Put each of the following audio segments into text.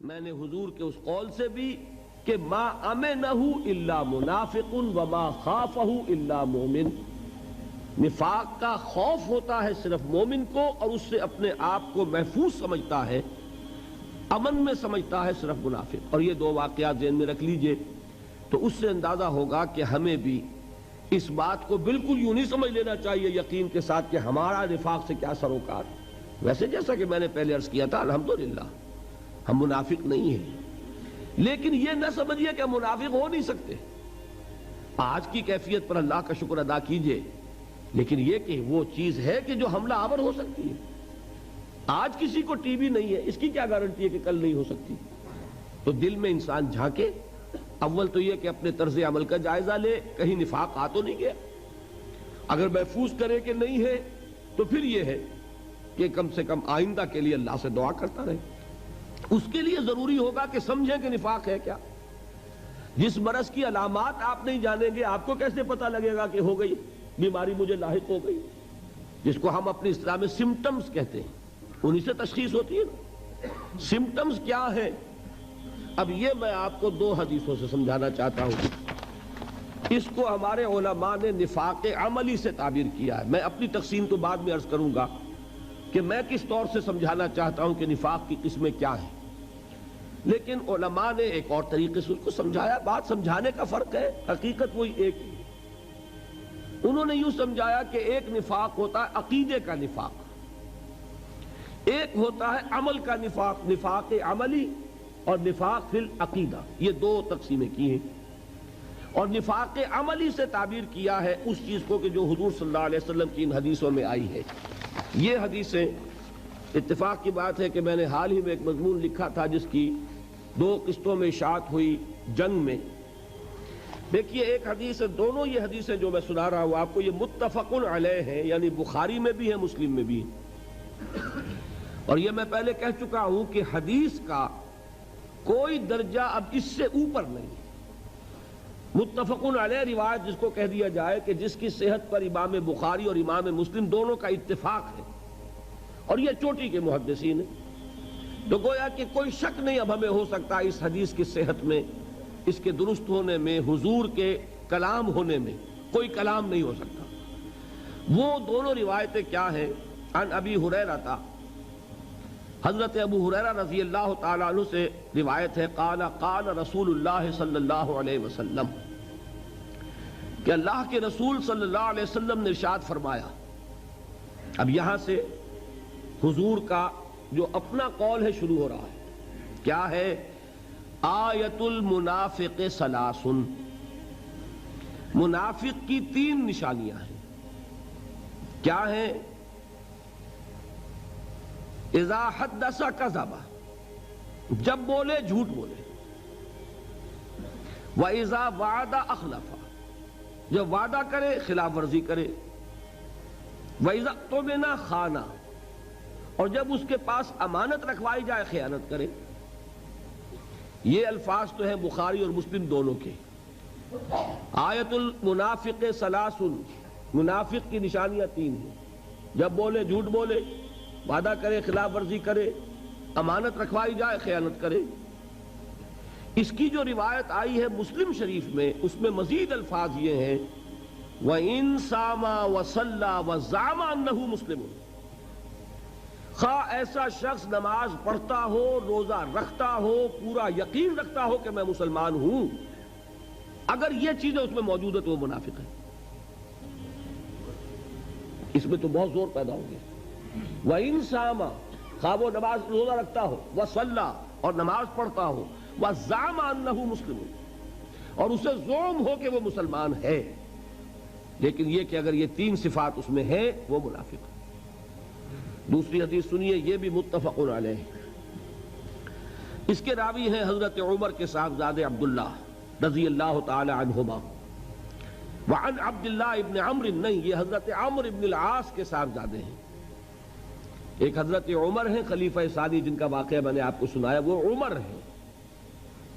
میں نے حضور کے اس قول سے بھی کہ ما امنہ الا منافق وما خافہ الا مومن، نفاق کا خوف ہوتا ہے صرف مومن کو، اور اس سے اپنے آپ کو محفوظ سمجھتا ہے، امن میں سمجھتا ہے صرف منافق۔ اور یہ دو واقعات ذہن میں رکھ لیجئے تو اس سے اندازہ ہوگا کہ ہمیں بھی اس بات کو بالکل یوں نہیں سمجھ لینا چاہیے یقین کے ساتھ کہ ہمارا نفاق سے کیا سروکار۔ ویسے جیسا کہ میں نے پہلے عرض کیا تھا الحمدللہ ہم منافق نہیں ہیں، لیکن یہ نہ سمجھیے کہ ہم منافق ہو نہیں سکتے۔ آج کی کیفیت پر اللہ کا شکر ادا کیجئے، لیکن یہ کہ وہ چیز ہے کہ جو حملہ آور ہو سکتی ہے۔ آج کسی کو ٹی بی نہیں ہے، اس کی کیا گارنٹی ہے کہ کل نہیں ہو سکتی؟ تو دل میں انسان جھانکے، اول تو یہ کہ اپنے طرز عمل کا جائزہ لے، کہیں نفاق آ تو نہیں گیا۔ اگر محفوظ کرے کہ نہیں ہے تو پھر یہ ہے کہ کم سے کم آئندہ کے لیے اللہ سے دعا کرتا رہے۔ اس کے لیے ضروری ہوگا کہ سمجھیں کہ نفاق ہے کیا۔ جس مرض کی علامات آپ نہیں جانیں گے، آپ کو کیسے پتہ لگے گا کہ ہو گئی بیماری، مجھے لاحق ہو گئی؟ جس کو ہم اپنی اصطلاح میں سمپٹمز کہتے ہیں، انہی سے تشخیص ہوتی ہے نا۔ سمپٹمز کیا ہے؟ اب یہ میں آپ کو دو حدیثوں سے سمجھانا چاہتا ہوں۔ اس کو ہمارے علماء نے نفاق عملی سے تعبیر کیا ہے۔ میں اپنی تقسیم تو بعد میں عرض کروں گا کہ میں کس طور سے سمجھانا چاہتا ہوں کہ نفاق کی قسمیں کیا ہیں، لیکن علماء نے ایک اور طریقے سے اس کو سمجھایا۔ بات سمجھانے کا فرق ہے، حقیقت وہی ایک ہی۔ انہوں نے یوں سمجھایا کہ ایک نفاق ہوتا ہے عقیدے کا نفاق، ایک ہوتا ہے عمل کا نفاق، نفاق عملی اور نفاق فی العقیدہ، یہ دو تقسیمیں کی ہیں۔ اور نفاق عملی سے تعبیر کیا ہے اس چیز کو کہ جو حضور صلی اللہ علیہ وسلم کی ان حدیثوں میں آئی ہے۔ یہ حدیثیں، اتفاق کی بات ہے کہ میں نے حال ہی میں ایک مضمون لکھا تھا جس کی دو قسطوں میں اشاعت ہوئی جنگ میں۔ دیکھیے ایک حدیث ہے، دونوں یہ حدیثیں جو میں سنا رہا ہوں آپ کو، یہ متفق علیہ ہیں، یعنی بخاری میں بھی ہے، مسلم میں بھی ہے۔ اور یہ میں پہلے کہہ چکا ہوں کہ حدیث کا کوئی درجہ اب اس سے اوپر نہیں۔ متفق علیہ روایت جس کو کہہ دیا جائے کہ جس کی صحت پر امام بخاری اور امام مسلم دونوں کا اتفاق ہے، اور یہ چوٹی کے محدثین ہیں، تو گویا کہ کوئی شک نہیں اب ہمیں ہو سکتا اس حدیث کی صحت میں، اس کے درست ہونے میں، حضور کے کلام ہونے میں کوئی کلام نہیں ہو سکتا۔ وہ دونوں روایتیں کیا ہیں؟ عن ابی ہریرہ، حضرت ابو ہریرہ رضی اللہ تعالیٰ عنہ سے روایت ہے، قال قال رسول اللہ صلی اللہ علیہ وسلم، کہ اللہ کے رسول صلی اللہ علیہ وسلم نے ارشاد فرمایا۔ اب یہاں سے حضور کا جو اپنا قول ہے شروع ہو رہا ہے۔ کیا ہے؟ آیت المنافق ثلاث، منافق کی تین نشانیاں ہیں۔ کیا ہیں؟ اذا حدث کذب، جب بولے جھوٹ بولے، واذا وعد اخلف، جب وعدہ کرے خلاف ورزی کرے، واذا اؤتمن خان، اور جب اس کے پاس امانت رکھوائی جائے خیانت کرے۔ یہ الفاظ تو ہیں بخاری اور مسلم دونوں کے۔ آیت المنافق ثلاث، منافق کی نشانیاں تین ہیں، جب بولے جھوٹ بولے، وعدہ کرے خلاف ورزی کرے، امانت رکھوائی جائے خیانت کرے۔ اس کی جو روایت آئی ہے مسلم شریف میں، اس میں مزید الفاظ یہ ہیں، وَإِن صَامَ وَصَلَّى وَزَعَمَ أَنَّهُ مُسْلِمٌ، خواہ ایسا شخص نماز پڑھتا ہو، روزہ رکھتا ہو، پورا یقین رکھتا ہو کہ میں مسلمان ہوں، اگر یہ چیزیں اس میں موجود ہے تو وہ منافق ہے۔ اس میں تو بہت زور پیدا ہو گیا۔ وَإِن صَامَ، خواہ وہ نماز روزہ رکھتا ہو، وَصَلَّى، اور نماز پڑھتا ہو، وَزَعَمَ أَنَّهُ مُسْلِمٌ، اور اسے زعم ہو کہ وہ مسلمان ہے، لیکن یہ کہ اگر یہ تین صفات اس میں ہیں وہ منافق ہے۔ دوسری حدیث سنیے، یہ بھی متفق علیہ، اس کے راوی ہیں حضرت عمر کے صاحبزادے عبداللہ رضی اللہ تعالی عنہما، وعن عبداللہ ابن عمرو، نہیں یہ حضرت عمرو ابن العاص کے صاحبزادے ہیں۔ ایک حضرت عمر ہیں خلیفہ ثانی جن کا واقعہ میں نے آپ کو سنایا، وہ عمر ہیں۔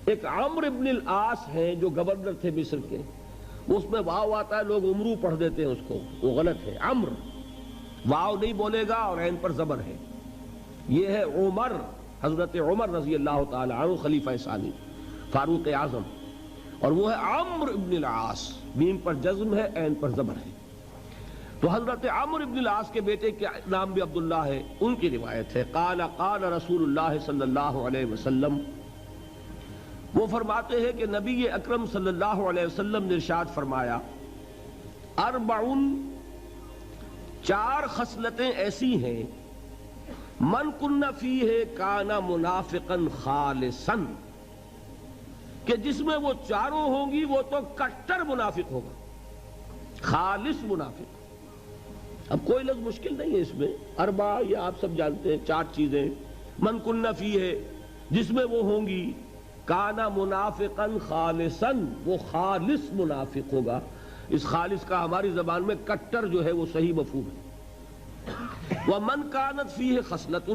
ایک عمرو ابن العاص ہیں جو گورنر تھے مصر کے، اس میں واو آتا ہے، لوگ عمرو پڑھ دیتے ہیں اس کو، وہ غلط ہے۔ عمرو واو نہیں بولے گا اور عین پر زبر ہے، یہ ہے عمر، حضرت عمر رضی اللہ تعالی عنہ خلیفہ ثانی فاروق اعظم، اور وہ ہے عمرو ابن العاص، میم پر جزم ہے، عین پر زبر ہے۔ تو حضرت عمرو ابن العاص کے بیٹے کے نام بھی عبداللہ ہے، ان کی روایت ہے قال قال رسول اللہ صلی اللہ علیہ وسلم، وہ فرماتے ہیں کہ نبی اکرم صلی اللہ علیہ وسلم نے ارشاد فرمایا اربعن، چار خصلتیں ایسی ہیں من کن فیہ کان منافقا خالصا، کہ جس میں وہ چاروں ہوں گی وہ تو کٹر منافق ہوگا، خالص منافق۔ اب کوئی لفظ مشکل نہیں ہے اس میں، اربع یہ آپ سب جانتے ہیں، چار چیزیں، من کن فیہ جس میں وہ ہوں گی، کانا منافقا خالصا وہ خالص منافق ہوگا۔ اس خالص کا ہماری زبان میں کٹر جو ہے وہ صحیح مفہوم ہے۔ ومن کانت فیہ خصلۃ،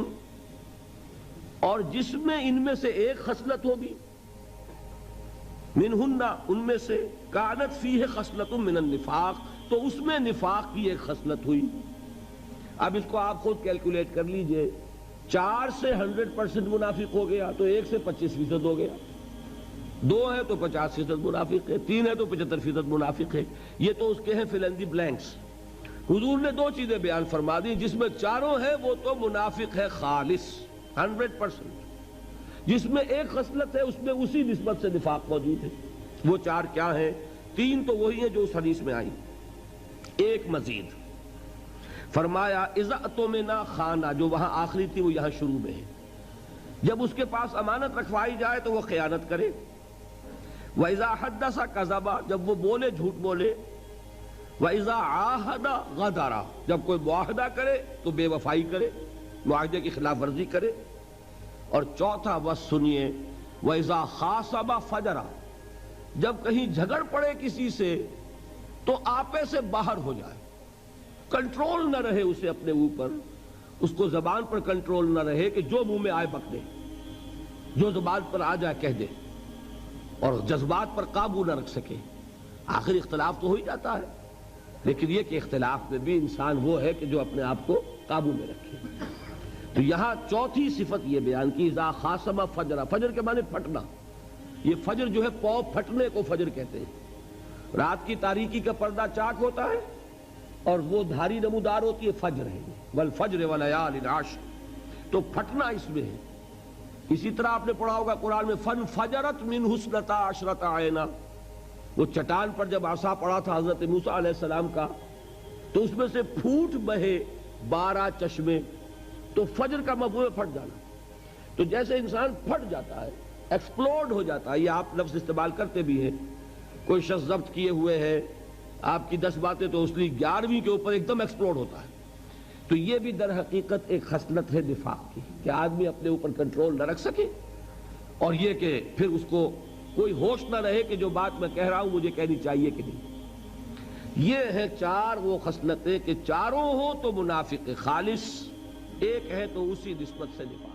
اور جس میں ان میں سے ایک خصلت ہوگی، منہن ان میں سے، کانت فیہ خصلۃ من النفاق تو اس میں نفاق کی ایک خصلت ہوئی۔ اب اس کو آپ خود کیلکولیٹ کر لیجئے، 4 سے 100% منافق ہو گیا تو 1 سے 25% ہو گیا، 2 ہے تو 50% منافق ہے، 3 ہے تو 75% منافق ہے۔ یہ تو اس کے ہیں فل ان دی بلینکس۔ حضور نے 2 چیزیں بیان فرما دی، جس میں چاروں ہے وہ تو منافق ہے خالص 100%، جس میں ایک خصلت ہے اس میں اسی نسبت سے نفاق موجود ہے۔ وہ 4 کیا ہیں؟ 3 تو وہی ہیں جو اس حدیث میں آئی، ایک مزید فرمایا اذا اؤتمن خانہ، جو وہاں آخری تھی وہ یہاں شروع میں ہے، جب اس کے پاس امانت رکھوائی جائے تو وہ خیانت کرے، وَإِذَا حَدَّثَ كَذَبَ جب وہ بولے جھوٹ بولے، وَإِذَا عَاهَدَ غَدَرَ جب کوئی معاہدہ کرے تو بے وفائی کرے، معاہدے کی خلاف ورزی کرے، اور چوتھا بس سنیے وَإِذَا خَاصَمَ فَجَرَ جب کہیں جھگڑ پڑے کسی سے تو آپے سے باہر ہو جائے، کنٹرول نہ رہے اسے اپنے اوپر، اس کو زبان پر کنٹرول نہ رہے کہ جو منہ میں آئے بک دے، جو زبان پر آ جائے کہہ دے، اور جذبات پر قابو نہ رکھ سکے۔ آخر اختلاف تو ہو ہی جاتا ہے، لیکن یہ کہ اختلاف میں بھی انسان وہ ہے کہ جو اپنے آپ کو قابو میں رکھے۔ تو یہاں چوتھی صفت یہ بیان کی اذا خاصم فجر، فجر کے معنی پھٹنا، یہ فجر جو ہے پاؤں پھٹنے کو فجر کہتے ہیں۔ رات کی تاریکی کا پردہ چاک ہوتا ہے اور وہ دھاری نمودار ہوتی ہے، فجر ہے، والفجر ولیال عشر، تو پھٹنا اس میں ہے۔ اسی طرح آپ نے پڑھا ہوگا قرآن میں فنفجرت منہ اثنتا عشرۃ عینا، وہ چٹان پر جب عصا پڑا تھا حضرت موسیٰ علیہ السلام کا تو اس میں سے پھوٹ بہے 12 چشمے، تو فجر کا مفہوم ہے پھٹ جانا۔ تو جیسے انسان پھٹ جاتا ہے، ایکسپلوڈ ہو جاتا ہے، یہ آپ لفظ استعمال کرتے بھی ہیں، کوئی شخص ضبط کیے ہوئے ہے، آپ کی 10 باتیں تو اس لیے 11ویں کے اوپر ایک دم ایکسپلوڈ ہوتا ہے۔ تو یہ بھی در حقیقت ایک خصلت ہے نفاق کی، کہ آدمی اپنے اوپر کنٹرول نہ رکھ سکے، اور یہ کہ پھر اس کو کوئی ہوش نہ رہے کہ جو بات میں کہہ رہا ہوں مجھے کہنی چاہیے کہ نہیں۔ یہ ہے 4 وہ خصلتیں کہ چاروں ہوں تو منافق خالص، ایک ہے تو اسی نسبت سے نفاق۔